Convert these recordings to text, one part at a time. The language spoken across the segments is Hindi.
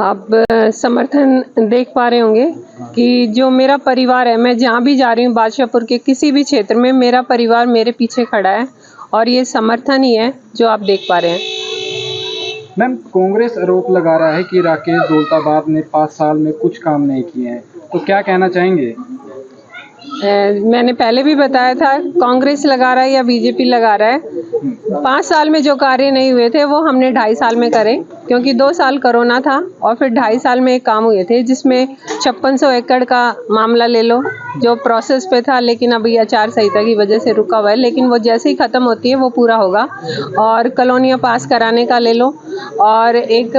आप समर्थन देख पा रहे होंगे कि जो मेरा परिवार है, मैं जहाँ भी जा रही हूँ बादशाहपुर के किसी भी क्षेत्र में, मेरा परिवार मेरे पीछे खड़ा है और ये समर्थन ही है जो आप देख पा रहे हैं। मैम, कांग्रेस आरोप लगा रहा है कि राकेश दौलताबाद ने 5 साल में कुछ काम नहीं किए हैं, तो क्या कहना चाहेंगे? मैंने पहले भी बताया था, कांग्रेस लगा रहा है या बीजेपी लगा रहा है, 5 साल में जो कार्य नहीं हुए थे वो हमने 2.5 साल में करे, क्योंकि 2 साल कोरोना था और फिर 2.5 साल में काम हुए थे, जिसमें 5600 एकड़ का मामला ले लो जो प्रोसेस पे था, लेकिन अभी आचार संहिता की वजह से रुका हुआ है, लेकिन वो जैसे ही ख़त्म होती है वो पूरा होगा। और कॉलोनियाँ पास कराने का ले लो, और एक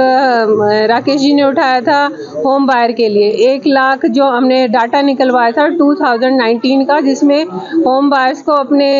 राकेश जी ने उठाया था होम बायर के लिए 1 लाख जो हमने डाटा निकलवाया था 2019 का, जिसमें होम बायर्स को अपने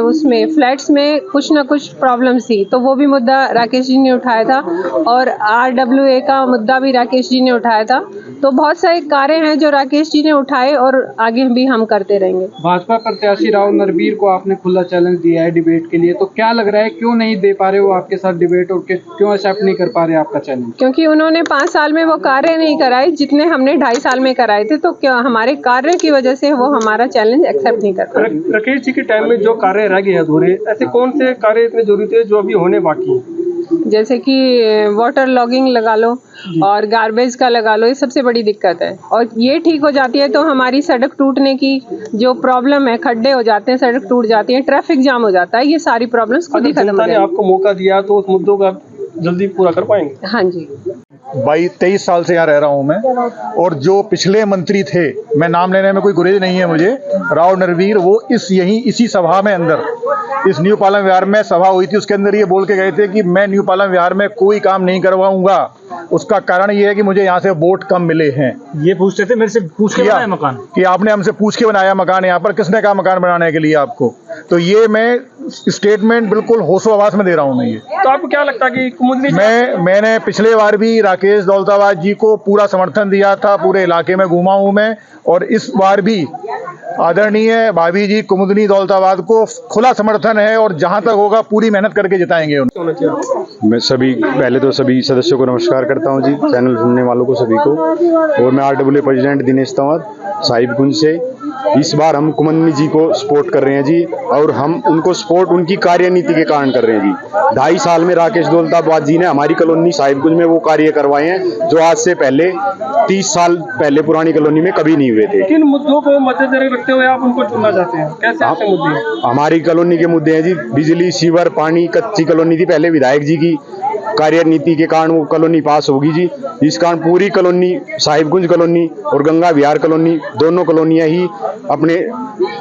उसमें फ्लैट्स में कुछ ना कुछ प्रॉब्लम्स थी, तो वो भी मुद्दा राकेश जी ने उठाया था, और RWA का मुद्दा भी राकेश जी ने उठाया था। तो बहुत सारे कार्य हैं जो राकेश जी ने उठाए और आगे भी हम करते रहेंगे। भाजपा प्रत्याशी राव नरवीर को आपने खुला चैलेंज दिया है डिबेट के लिए, तो क्या लग रहा है क्यों नहीं दे पा रहे हो आपके साथ डिबेट, और क्यों एक्सेप्ट नहीं कर पा रहे आपका चैलेंज? क्योंकि उन्होंने 5 साल में वो कार्य नहीं कराए जितने हमने 2.5 साल में कराए थे, तो क्या हमारे कार्य की वजह से वो हमारा चैलेंज एक्सेप्ट नहीं कर पाए। राकेश जी के टाइम में जो कार्य रह गए अधूरे, ऐसे कौन से कार्य इतने जरूरी थे जो अभी होने बाकी हैं? जैसे कि वाटर लॉगिंग लगा लो और गार्बेज का लगा लो, ये सबसे बड़ी दिक्कत है, और ये ठीक हो जाती है तो हमारी सड़क टूटने की जो प्रॉब्लम है, खड्डे हो जाते हैं, सड़क टूट जाती है, ट्रैफिक जाम हो जाता है, ये सारी प्रॉब्लम्स खुद ही खत्म हो जाएंगी। आपको मौका दिया तो उस मुद्दों का जल्दी पूरा कर पाएंगे? हाँ जी। 23 साल से यहाँ रह रहा हूँ मैं, और जो पिछले मंत्री थे, मैं नाम लेने में कोई गुरेज नहीं है मुझे, राव नरवीर, वो इसी सभा में अंदर, इस न्यू पालम विहार में सभा हुई थी, उसके अंदर ये बोल के गए थे कि मैं न्यू पालम विहार में कोई काम नहीं करवाऊंगा। उसका कारण ये है कि मुझे यहाँ से वोट कम मिले हैं। ये पूछते थे मेरे से, पूछ के बनाया मकान कि आपने हमसे पूछ के बनाया मकान, यहाँ पर किसने कहा मकान बनाने के लिए आपको? तो ये मैं स्टेटमेंट बिल्कुल होशो आवाज में दे रहा हूँ मैं ये। तो आपको क्या लगता है कि मैंने पिछले बार भी राकेश दौलताबाद जी को पूरा समर्थन दिया था, पूरे इलाके में घूमा हूँ मैं, और इस बार भी आदरणीय भाभी जी कुमुदनी दौलताबाद को खुला समर्थन है, और जहां तक होगा पूरी मेहनत करके जिताएंगे उनको। मैं पहले तो सभी सदस्यों को नमस्कार करता हूं जी, चैनल सुनने वालों को सभी को, और मैं RWA प्रेसिडेंट दिनेश तंवर साहिबगंज से। इस बार हम कुमुदनी जी को सपोर्ट कर रहे हैं जी, और हम उनको सपोर्ट उनकी कार्यनीति के कारण कर रहे हैं जी। 2.5 साल में राकेश दौलताबाद जी ने हमारी कॉलोनी साहिबगंज में वो कार्य करवाए हैं जो आज से पहले 30 साल पहले पुरानी कॉलोनी में कभी नहीं हुए थे। किन मुद्दों को मद्देनजर रखते हुए आप उनको चुनना चाहते हैं? कैसे ऐसे मुद्दे? हमारी कॉलोनी के मुद्दे हैं जी, बिजली, सीवर, पानी। कच्ची कॉलोनी थी पहले विधायक जी की कार्यनीति के कारण वो कॉलोनी पास होगी जी। इस कारण पूरी कॉलोनी, साहिबगंज कॉलोनी और गंगा विहार कॉलोनी, दोनों कॉलोनियां ही अपने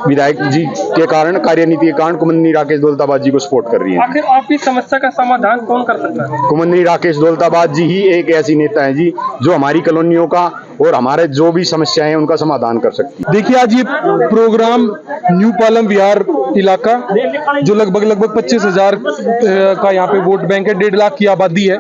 विधायक जी के कारण, कार्यनीति के कारण कुमुदनी राकेश दौलताबाद जी को सपोर्ट कर रही है। आखिर आपकी समस्या का समाधान कौन कर सकता है? कुमुदनी राकेश दौलताबाद जी ही एक ऐसी नेता है जी जो हमारी कॉलोनियों का और हमारे जो भी समस्याएं हैं उनका समाधान कर सकती है। देखिए, आज ये प्रोग्राम न्यू पालम विहार इलाका जो लगभग 25,000 का यहाँ पे वोट बैंक है, 1.5 लाख की आबादी है,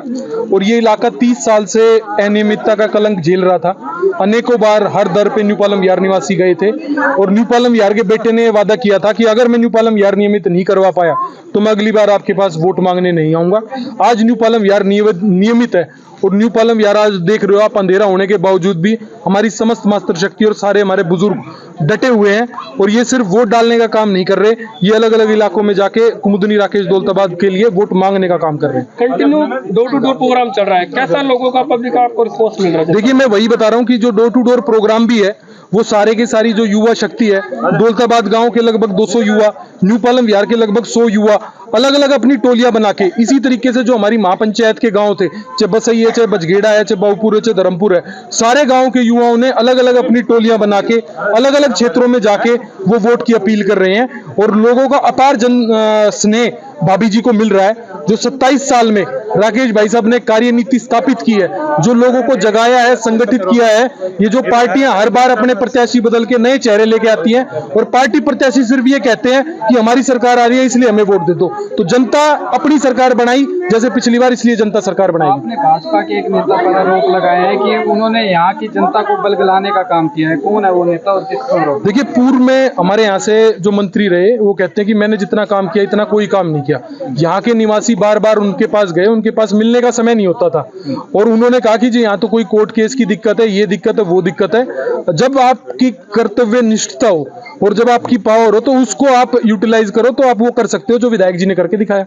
और ये इलाका 30 साल से अनियमितता का कलंक झेल रहा था। अनेकों बार हर दर पे न्यू पालम विहार निवासी गए थे, और न्यू पालम विहार के बेटे ने वादा किया था कि अगर मैं न्यू पालम विहार नियमित नहीं करवा पाया तो मैं अगली बार आपके पास वोट मांगने नहीं आऊंगा। आज न्यू पालम विहार नियमित है, और न्यू पालम विहार आज देख रहे हो आप, अंधेरा होने के बावजूद भी हमारी समस्त मास्टर शक्ति और सारे हमारे बुजुर्ग डटे हुए हैं, और ये सिर्फ वोट डालने का काम नहीं कर रहे, ये अलग अलग इलाकों में जाके कुमुदनी राकेश दौलताबाद के लिए वोट मांगने का काम कर रहे हैं। Continue door to door program चल रहा है, कैसा लोगों का, पब्लिक आपको रिस्पॉन्स मिल रहा है? देखिए, मैं वही बता रहा हूँ कि जो डोर टू डोर प्रोग्राम भी है वो सारे के सारी जो युवा शक्ति है, दौलताबाद गांव के लगभग 200 युवा, न्यू पालम विहार के लगभग 100 युवा अलग अलग अपनी टोलियां बना के, इसी तरीके से जो हमारी महापंचायत के गांव थे, चाहे बसई है, चाहे बजगेड़ा है, चाहे बाऊपुर है, चाहे धर्मपुर है, सारे गांव के युवाओं ने अलग अलग अपनी टोलियां बना के अलग अलग क्षेत्रों में जाके वो वोट की अपील कर रहे हैं, और लोगों का अपार स्नेह भाभी जी को मिल रहा है। जो 27 साल में राकेश भाई साहब ने कार्यनीति स्थापित की है, जो लोगों को जगाया है, संगठित किया है, ये जो पार्टियां हर बार अपने प्रत्याशी बदल के नए चेहरे लेके आती हैं, और पार्टी प्रत्याशी सिर्फ ये कहते हैं कि हमारी सरकार आ रही है इसलिए हमें वोट दे दो, तो जनता अपनी सरकार बनाई जैसे पिछली बार, इसलिए जनता सरकार बनाएगी। आपने भाजपा के एक नेता पर आरोप लगाया है कि उन्होंने यहाँ की जनता को बलगलाने का काम किया है, कौन है वो नेता और किसको? देखिए, पूर्व में हमारे यहाँ से जो मंत्री रहे गए वो कहते हैं कि मैंने जितना काम किया इतना कोई काम नहीं किया। यहाँ के निवासी बार बार उनके पास गए, उनके पास मिलने का समय नहीं होता था और उन्होंने कहा कि जी यहाँ तो कोई कोर्ट केस की दिक्कत है, ये दिक्कत है, वो दिक्कत है। जब आपकी कर्तव्य निष्ठता हो और जब आपकी पावर हो तो उसको आप यूटिलाइज करो, तो आप वो कर सकते हो जो विधायक जी ने करके दिखाया।